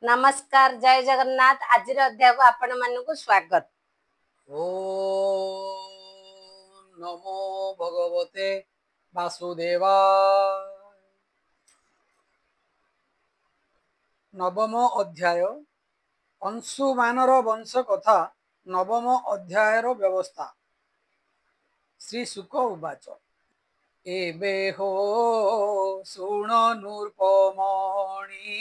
नमस्कार जय जगन्नाथ। आज अध्याय को आपण मानक स्वागत। ओम नमो भगवते वासुदेवाय। नवम अध्याय अंशुमानर वंश कथा। नवम अध्यायर व्यवस्था। श्री शुक उवाच एबे हो शुण नृपमणि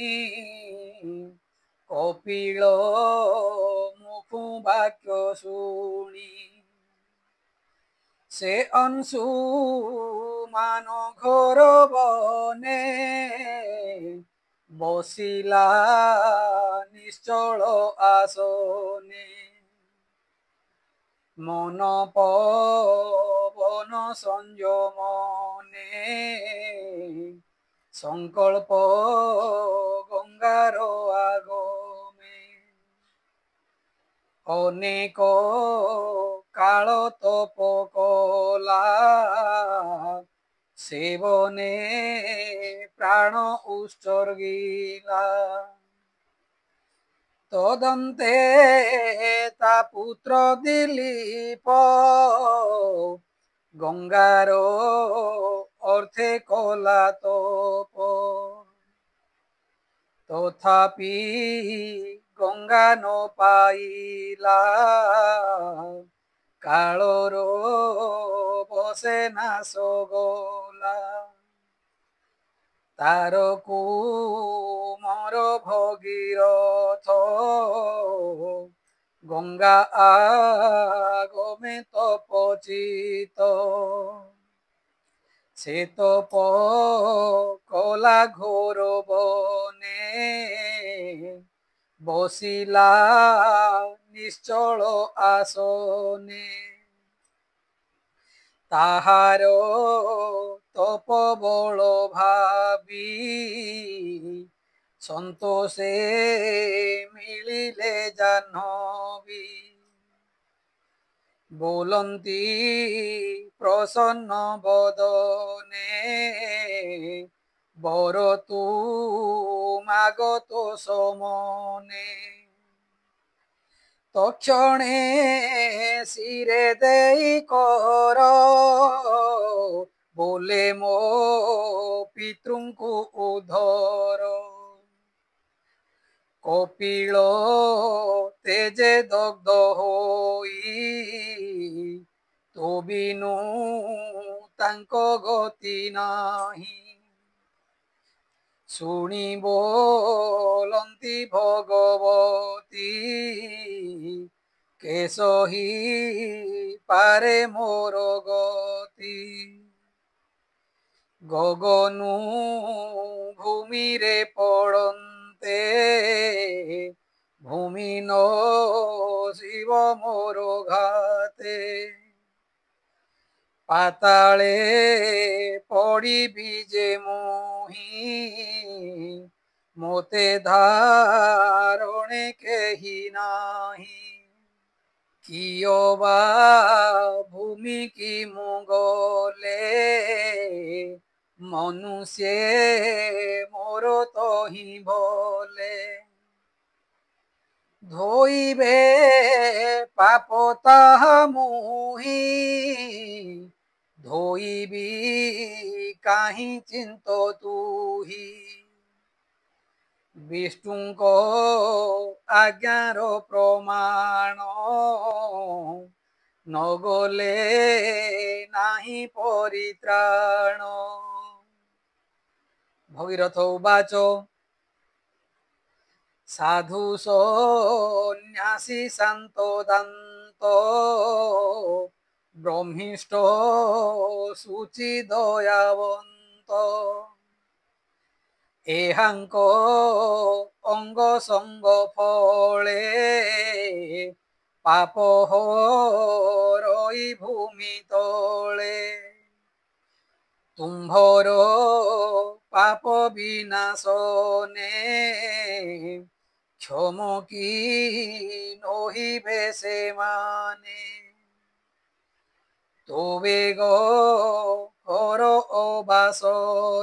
कपिल मुखु वाक्य शुणी से अंशुमान घोर बने बसिला निश्चल आसने मन पवन संयमने संकल्प गंगार आगमे अनेक काल तप कला सेवने प्राण उत्सर्गिला तदन्ते ता पुत्र दिलीप गंगार अर्थे कला तप तथापि गंगा न पाइला कालर बसे नाश गला तार कुमर भगीरथ गंगा आगमे तपचित से तप कला घोर बने बसिला निश्चल आसने ताहार तप बल भावी संतोषे मिलिले जाह्नवी बोलंती प्रसन्न बदने बर तू मागत समने तक्षणे शिरे देई कर बोले मो पितृंकु उधर कपिल तेजे दग्ध होई तो बिनु तांको गति नाही शुणी बोलंती भगवती केसही पारे मोर गति गगनु भूमि रे पड़ते भूमि नो शिव मोर घाते पाताले पड़ी बीजे मोही मोते धारणे केही नाही कियोबा भूमि की मुगले मनुष्य मोर तो ही भोले धोइबे पाप ताहा मुही धोइबी काहीं चिंतो तुही विष्णुको आज्ञार प्रमाण नगले नाही परित्राण भगीरथ उवाच साधु सन्यासी शांतो दान्त ब्रह्मिष्ठ शुचि दयावंत एहांक अंग संग फले पाप रई भूमि तले तुम्भर पाप विनाशने क्षम की नहिबे से माने तो बेग हर अबास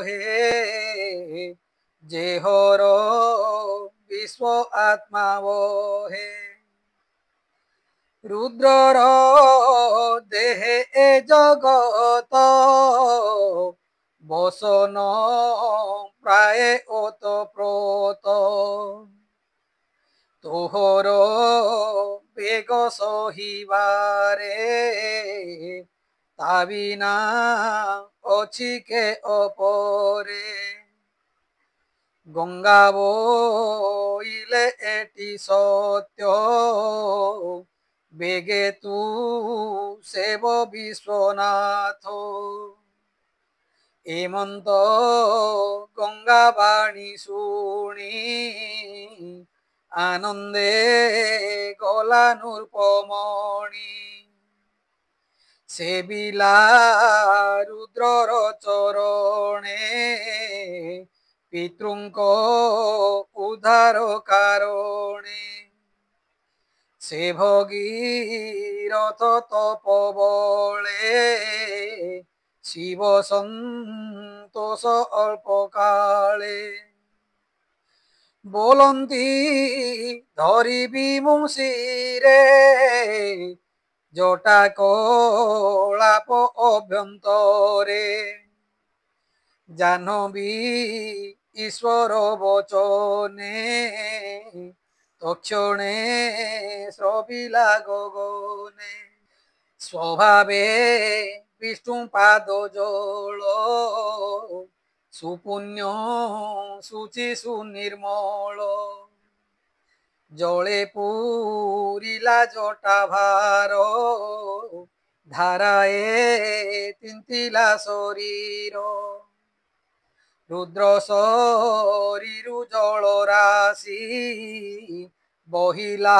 हे जेहर विश्व आत्मा वो है रुद्रर देहे ए जगत बसन प्राय ओतप्रोत तोहर बेग सहिबारे ता बिना अछि के अपरे गंगा बोइले एटी सत्य बेगे तू सेव विश्वनाथ एमंत गंगा बाणी शुणी आनंदे गला नृपमणि सेबिला रुद्रर चरणे पितृंको उद्धार कारणे से भगीरथ तपबले शिव संतोष अल्प काले बोलंती धरी विमुषिरे जटा कलाप अभ्यंतरे जानवी ईश्वर वचने तक्षणे श्रविला गगने स्वभावे विष्णु पाद जल सुपुण्य शुचि सुनिर्मल जले पूरिला जटा भार धाराए तिंतिला शरीर रुद्र शरीरु जल राशि बहिला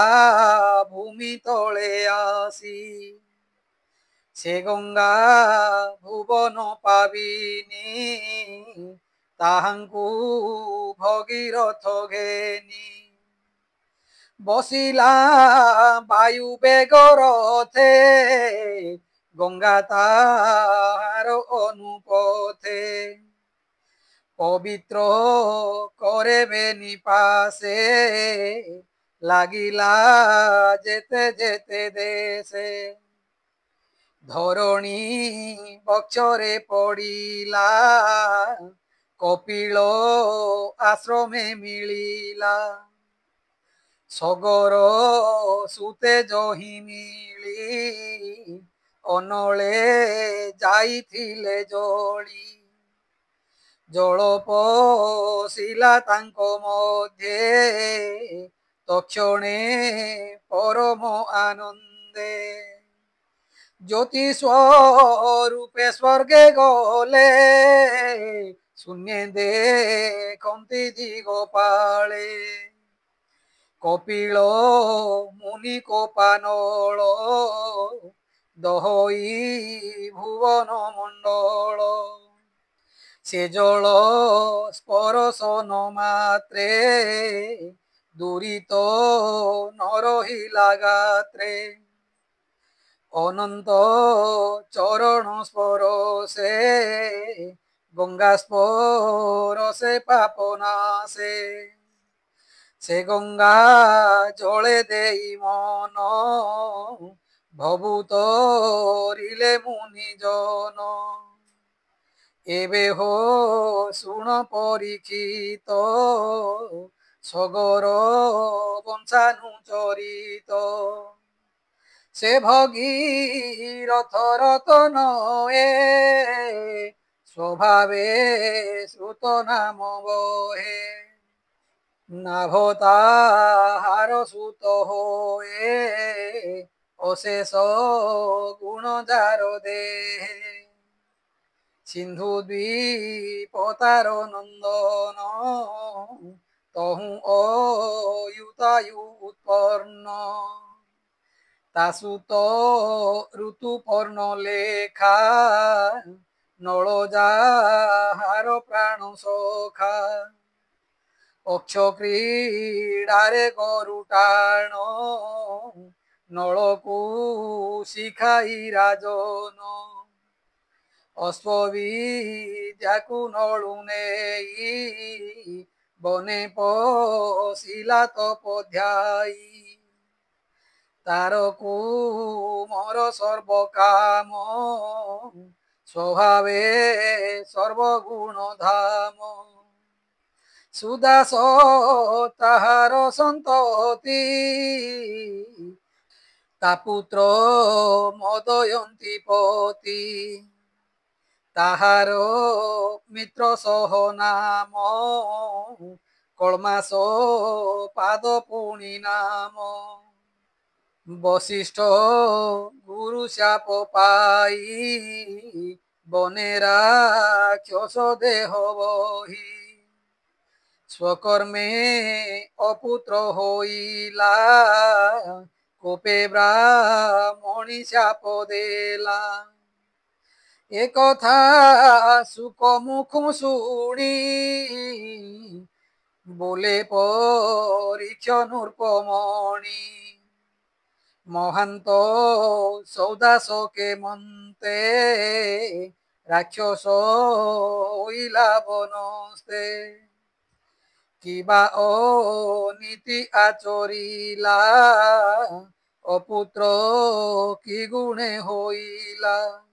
भूमि तले आसी से गंगा भुवन पाविनी ताहांकु भगीरथ घेनी बसिला वायु बेग रथे गंगा ताहार अनुपथे पवित्र करे बेनी पासे लागिला जेते जेते देशे धरणी बक्षरे पड़िला कपिल आश्रमे मिलिला सगर सुते जही मिली अनले जाइथिले जली जल पशिला तांको मध्ये तक्षणे परम आनंदे ज्योति स्वरूपे स्वर्गे गले शून्य देखंती दिगपाले कपिल मुनि कोपानल दहई भुवन मंडल से जल स्पर्शन मात्रे दूरित नरहिला गात्रे अनंत चरण स्पर्शे गंगा स्पर्शे पापनाशे से गंगा जले देई मन भभूतरिले मुनि जन एबे हो शुण परीक्षित सगर वंशानुचरित से भगीरथ रतन ए स्वभावे श्रुत नाम बहे नाभताहार सुत होए अशेष गुण जार देहे सिंधु द्वीपतार नंदन तहु अयुतायु उत्पन्न तासुत ऋतु पर्ण लेखा नल जाहार प्राण सखा अक्ष क्रीडारे गरुटाण नलकू शिखाई राजन अश्वविद्याकु नलु नेई বনে পশিলা তপধ্যায়ী তারকু মর সর্বকাম স্বভাবে সর্বগুণ ধাম সুদাস তাহার সন্ততি তা পুত্র মদয়ন্তী পতি তাহার মিত্র সহ নাম কলমাস পাদ পুণি নাম বশিষ্ঠ গুরু শাপ পাই বনে রাক্ষস দেহ বহি স্বকর্মে অপুত্র হইলা কোপে ব্রাহ্মণী শাপ দেলা একথা সুখ মুখ শুনি বলে পরীক্ষ নৃপমণি মহান্ত সৌদাসকে মন্তে রাক্ষস হইলা বনস্তে কিবা অনীতি আচরিলা অপুত্র কি গুণে হইলা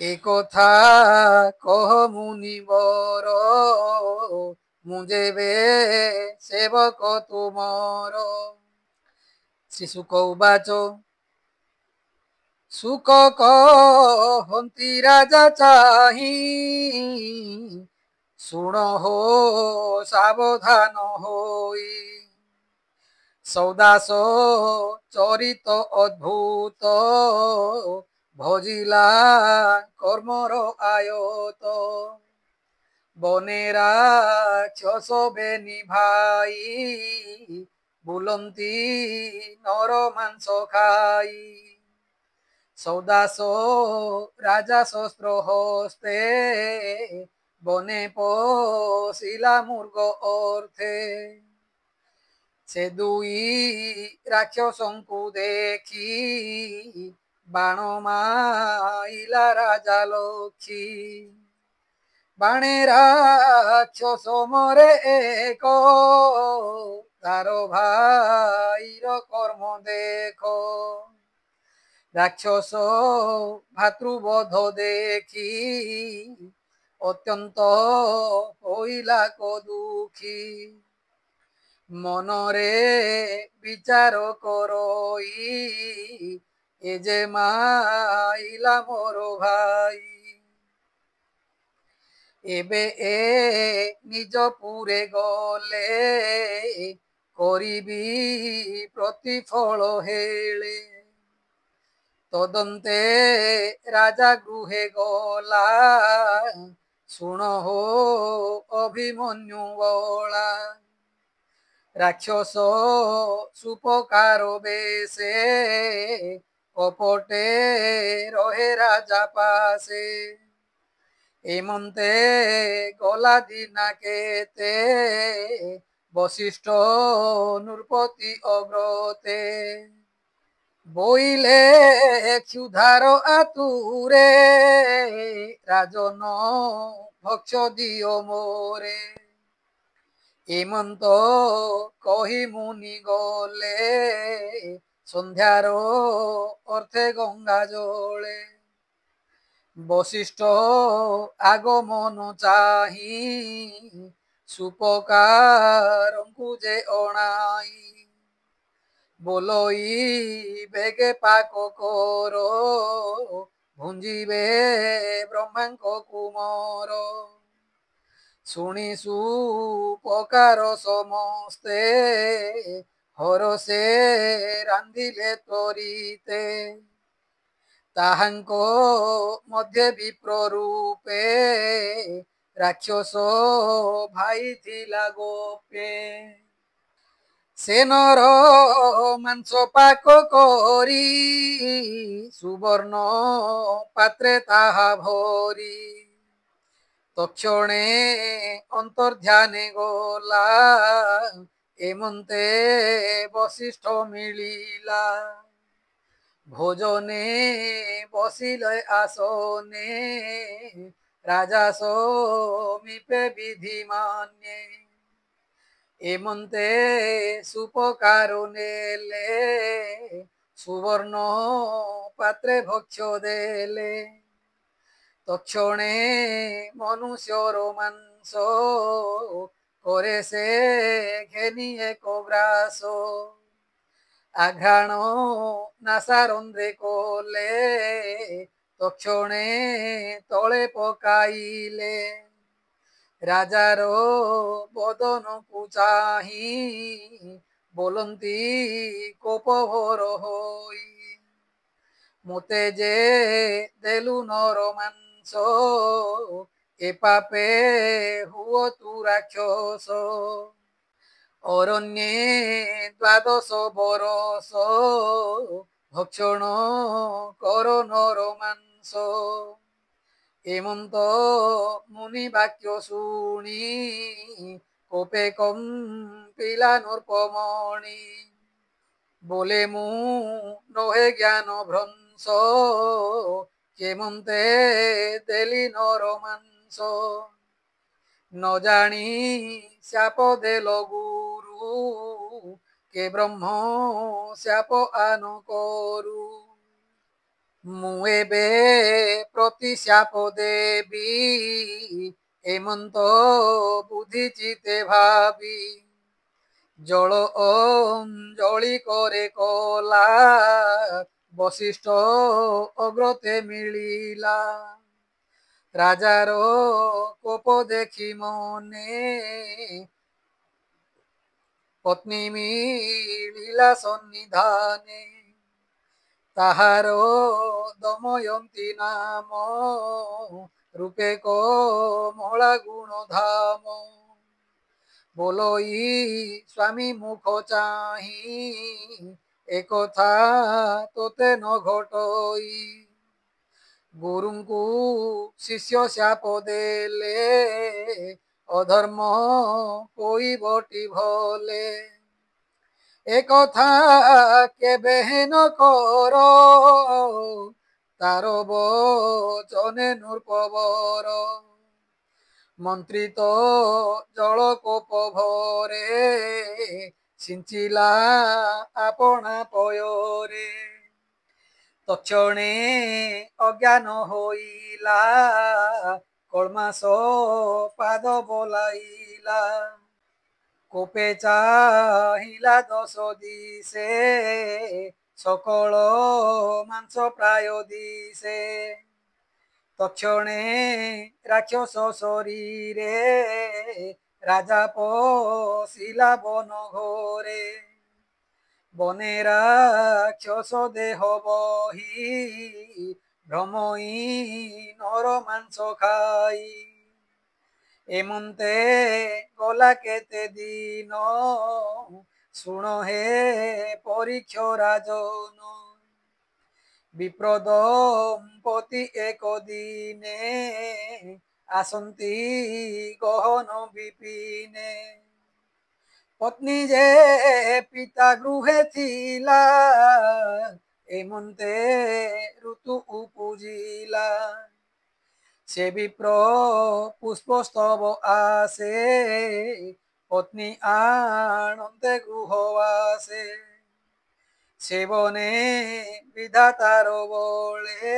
একথা কহ মুনিবর মুজেবে সেবক তুমর শিশুক উবাচ সুখ কহন্তি রাজা চাহি শুণ হো সাবধান হই সৌদাস চরিত অদ্ভুত ভজিলা কর্মর আয়ত বনে রাক্ষস বেনি ভাই বুলন্তি নর মাংস খাই সৌদাস রাজা শস্ত্র হস্তে বনে পশিলা মূর্গ অর্থে সে দুই রাক্ষসঙ্কু দেখি বাণ মাইলা রাজা লক্ষ্মী বাণে রাক্ষস মরে এক তার ভাইর কর্ম দেখ রাক্ষস ভাতৃবধ দেখি অত্যন্ত হইলা দুঃখী মনরে বিচার করই এ যে মাইলা মোর ভাই এবে এ নিজ পুরে গলে করিবি প্রতিফল হেলে তদন্তে রাজা গৃহে গলা শুণ হো অভিমন্যু বলা রাক্ষস সুপকার বেশে কপটে রহে রাজা পাশে এমন্তে গলা দিনা কেতে বশিষ্ঠ নৃপতি অগ্রতে বইলে ক্ষুধার আতুরে রাজন ভক্ষ দিও মোরে এমন্ত কহি মুনি গলে সন্ধ্যার অর্থে গঙ্গা জলে বশিষ্ঠ আগমন চাহি সুপকারঙ্কু যে অনাই বলই বেগে পাক কর ভুঞ্জিবে ব্রহ্মাঙ্ক কুমর শুনি সুপকার সমস্তে হরসে রান্ধিলে তরিতে তাহাঙ্ক মধ্যে বিপ্র রূপে রাক্ষস ভাই থিলা গোপে সে নর মাংস পাক করি সুবর্ণ পাত্রে তাহা ভরি তক্ষণে অন্তর্ধ্যানে গলা এমন্তে বশিষ্ঠ মিলিলা ভোজনে বসিলে আসনে রাজা সমীপে বিধি মান্যে ଏମନ୍ତେ ସୁପକାର ନେଲେ ସୁବର୍ଣ୍ଣ ପାତ୍ରେ ଭକ୍ଷ୍ୟ ଦେଲେ ତକ୍ଷଣେ ମନୁଷ୍ୟର ମାଂସ করে সে ঘেনি এক গ্রাস আঘ্রাণ নাসারন্ধ্রে কলে তক্ষণে তলে পকাইলে রাজার বদনকু চাহি বলন্তি কোপভর হই মতে যে দেলু নর মাংস এ পাপে হুয় তু রাক্ষস অরণ্যে দ্বাদশ বরস ভক্ষণ কর নর মাংস এমন্ত মুনি বাক্য শুনি কোপে কম্পিলা নৃপমণি বলে মু নহে জ্ঞান ভ্রংশ কেমন্তে দেলি নর মাংস ন জানি শাপ দেল গুরু কে ব্রহ্ম শাপ আন করু মু এবে প্রতি শাপ দেবী এমন্ত বুদ্ধি চিতে ভাবি জল অঞ্জলি করে কলা বশিষ্ঠ অগ্রতে মিলিলা রাজার কোপ দেখি মনে পত্নী মিলিলা সন্নিধানে তাহার দময়ন্তী নাম রূপে কমলা গুণ ধাম বলই স্বামী মুখ চাহি একথা তোতে ন ঘটই গুরুଙ୍କୁ শিষ্য শাপ দেলে অধর্ম কইবটি ভলে একথা কেবে ন কর তার বচনে নৃপবর মন্ত্রী তো জল কোপ ভরে সিঞ্চিলা আপনা পয়রে তক্ষণে অজ্ঞান হইলা কলমাস পাদ বলাইলা কোপে চাহিলা দশ দিশে সকল মাংস প্রায় দিশে তক্ষণে রাক্ষস শরীরে রাজা পশিলা বন ঘরে বনে রাক্ষস দেহ বহি ভ্রমই নর মাংস খাই এমন্তে গলা কেতে দিন শুণ হে পরীক্ষ রাজন বিপ্রদম্পতি এক দিনে আসন্তি গহন বিপিনে পত্নী যে পিতা গৃহে থিলা এমন্তে ঋতু উপজিলা সে বিপ্র পুষ্পস্তব আসে পত্নী আনন্দে গৃহ আসে সেবনে বিধাতার বলে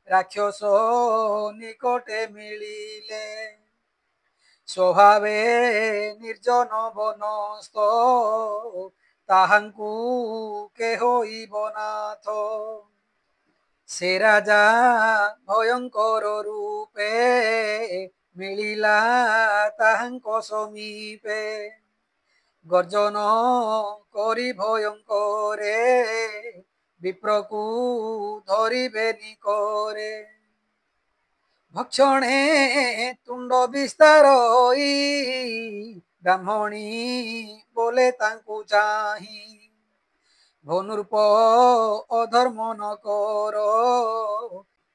রাক্ষস নিকটে মিলিলে স্বভাবে নির্জন বনস্থ তাহাঙ্কু কেহইব নাথ সে রাজা ভয়ঙ্কর রূপে মিলিলা তাহাঙ্ক সমীপে গর্জন করি ভয়ঙ্করে বিপ্রকু ধরিবে নিকরে ভক্ষণে তুণ্ড বিস্তার ব্রাহ্মণী বলে তাঙ্কু চাহি ভনুরূপ অধর্ম ন কর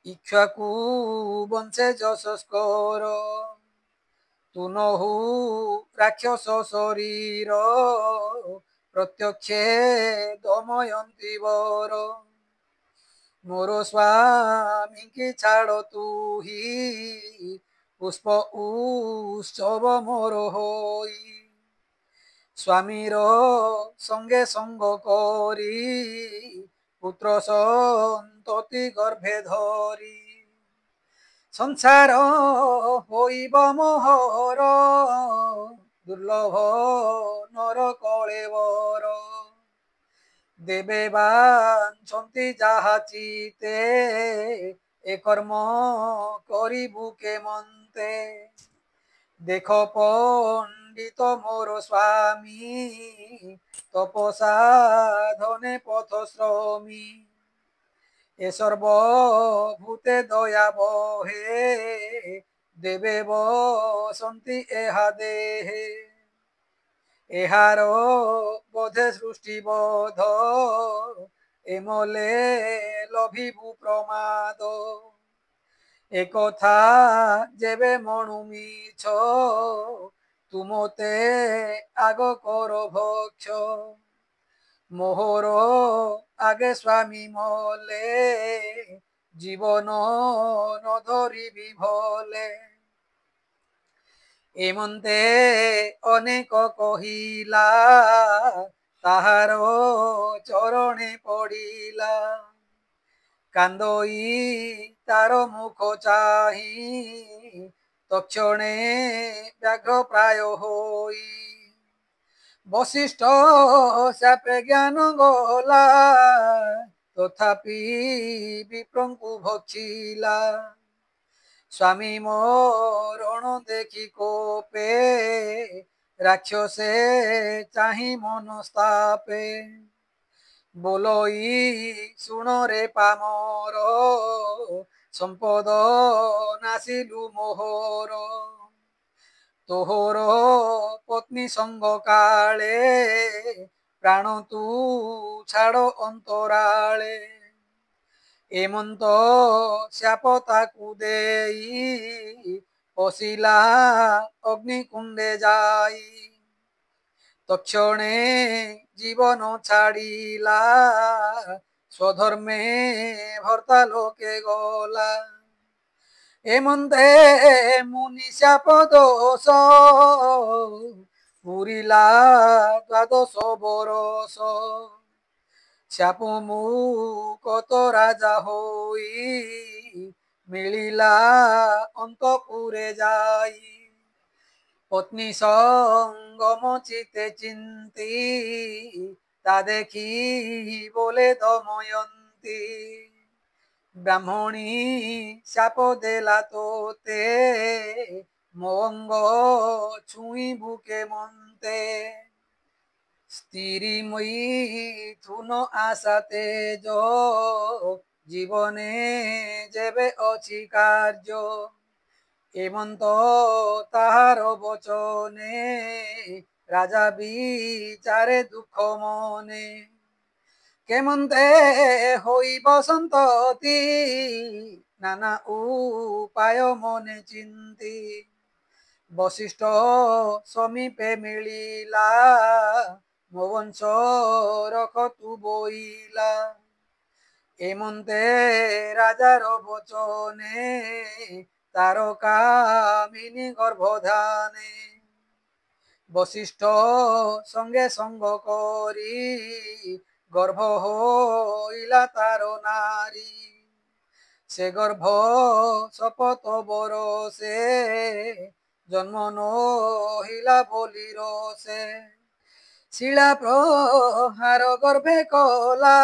ইক্ষ্বাকু বংশে যশস্কর তু নহু রাক্ষস শরীর প্রত্যক্ষে দময়ন্তী বর মোর স্বামী কি ছাড় তুহি পুষ্প উৎসব মোর হই স্বামীর সঙ্গে সঙ্গ করি পুত্র সন্ততি গর্ভে ধরি সংসার হইব মোহর দুর্লভ নর কলেবর দেবে বাঞ্ছন্তি যাহা চিতে এ কর্ম করিবু কে মন্তে দেখো পণ্ডিত মোর স্বামী তপসাধনে পথ শ্রমী এ সর্বভূতে দয়া বহে দেবে বসন্তি এহা দেহে এহার বোধে সৃষ্টি বোধ এমলে লভিবু প্রমাদ একথা যেবে মনু মিছ তুমতে আগ কর ভক্ষ মোহর আগে স্বামী মলে জীবন ন ধরিবি ভলে এমন্তে অনেক কহিলা তাহার চরণে পড়িলা কান্দই তার মুখ চাহি তক্ষণে ব্যাঘ্র প্রায় হই বশিষ্ঠ সাপে জ্ঞান গলা তথাপি বিপ্রঙ্কু ভক্ষিলা স্বামী মরণ দেখি কোপে রাক্ষসে চাহি মনস্তাপে বলই শুণরে পামর সম্পদ নাসিলু মোহর তোহর পত্নী সঙ্গ কালে প্রাণ তু ছাড় অন্তরালে এমন্ত শাপ তাকু দেই পশিলা অগ্নিকুণ্ডে যাই তক্ষণে জীবন ছাড়িলা স্বধর্মে ভর্তা লোকে গলা এমন্তে মুনি শাপ দোষ পুরিলা দ্বাদশ বরষ শাপ মুকত রাজা হই মিলিলা অন্তপুরে যাই পত্নী সঙ্গম চিতে চিন্তি তা দেখি বলে দময়ন্তী ব্রাহ্মণী শাপ দেলা তোতে মঙ্গ ছুঁই বুকে মন্তে স্ত্রী মৈথুন আশা তেজ জীবনে যেবে অছি কার্য এমন্ত তাহার বচনে রাজা বিচারে দুঃখ মনে কেমন্তে হইব সন্ততি নানা উপায় মনে চিন্তি বশিষ্ঠ সমীপে মিলিলা মো বংশ রখ তু বইলা এমন্তে রাজার বচনে তার কামিনী গর্ভধানে বশিষ্ঠ সঙ্গে সঙ্গ করি গর্ভ হইলা তার নারী সে গর্ভ শপথ বরসে জন্ম নহিলা বলির সে শিলা প্রহার গর্ভে কলা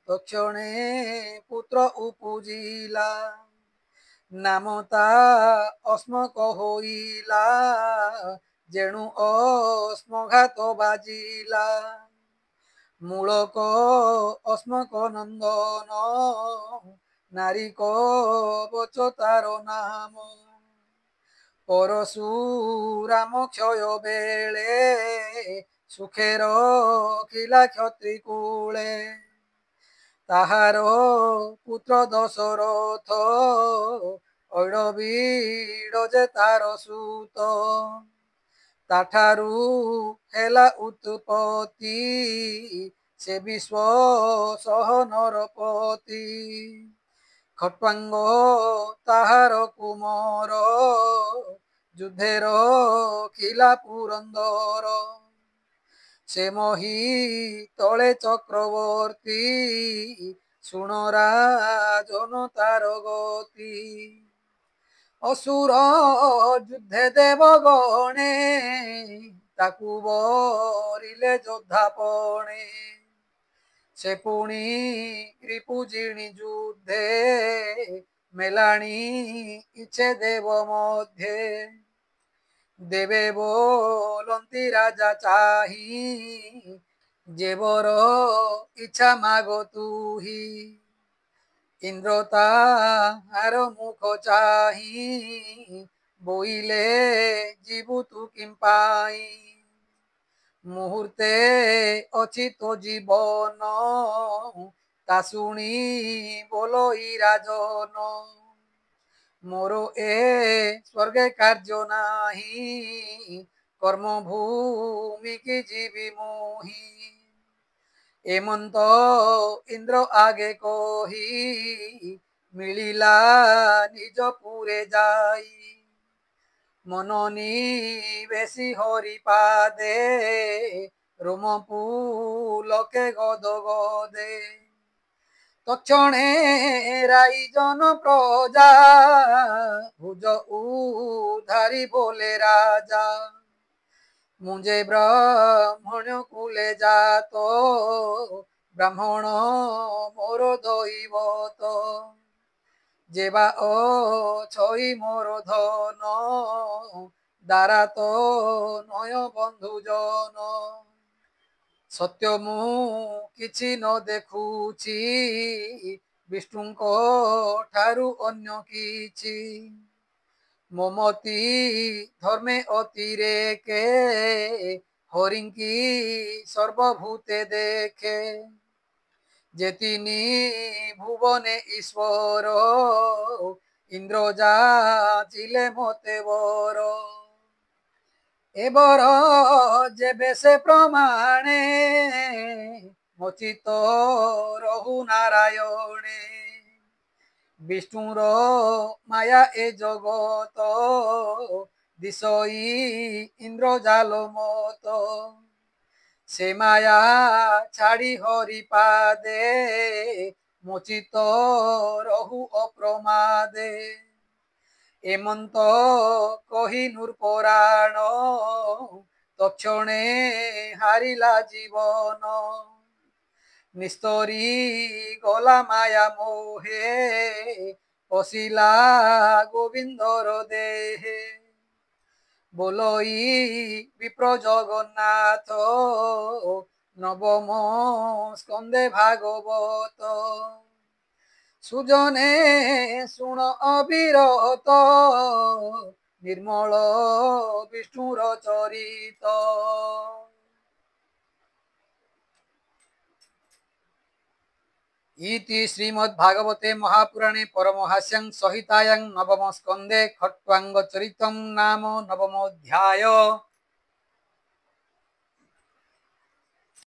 তক্ষণে পুত্র উপজিলা নাম তা অস্মক হইলা যেণু অস্মঘাত বাজিলা মূলক অস্মক নন্দন নারীক বচ তার নাম পরশুরাম ক্ষয় বেলে সুখের খিলা ক্ষত্রি কূলে তাহার পুত্র দশরথ ঐড়বীড় যে তার সুত তাঠারু হেলা উৎপত্তি সে বিশ্ব সহ নরপতি খট্বাঙ্গ তাহার কুমর যুদ্ধের খিলা পুরন্দর से मही तले चक्रवर्ती शुण राजन तार गति असुर युद्धे देव गणे ताकू बरिले योद्धापणे से पुणी रिपुजिणी युद्धे मेलाणी इच्छे देव मध्ये देवे बोलती राजा चाही जेवर इच्छा मागो तू ही इंद्र तार मुख चाही बोइले जीवु तू किम पाई मुहूर्ते अछि तो जीवन ता शुणी बोलो ई राजन मोर ए स्वर्गे कार्य नाही कर्म भूमि की जीवी मोही एमंत इंद्र आगे कही मिलिला निज पुरे जाई मननी बेसी हरि पादे रोम पुलके गद गदे तक्षणे राइजन प्रजा भुज उधारी बोले राजा मुझे ब्राह्मण कुले जातो ब्राह्मण मोर दैवत जेबा छई मोर धन दारा तो नय बंधुजन सत्य मु किछि न देखुछि विष्णुको ठारु अन्य किछि ममती धर्मे अतिरेके हरिंकी सर्वभूते देखे जेतिनी भुवने ईश्वर इंद्र जाचिले मते वर एबर जेबे से प्रमाणे मचित रहु नारायणे विष्णुर माया ए जगत दिशई इंद्र जाल मत से माया छाड़ी हरि पादे मोचित रहु अप्रमादे एमंत कही नूरपराण तक्षणे हारिला जीवन निस्तरी गला माया मोहे पशिला गोविंदर देहे बोलई विप्र जगन्नाथ नवम स्कंदे भागवत सुजने शुण अविरत निर्मल विष्णुर चरित इति श्रीमद्भागवते महापुराणे परमहास्यं संहितायां नवम स्कंदे खट्वांग चरितं नाम नवमोऽध्याय।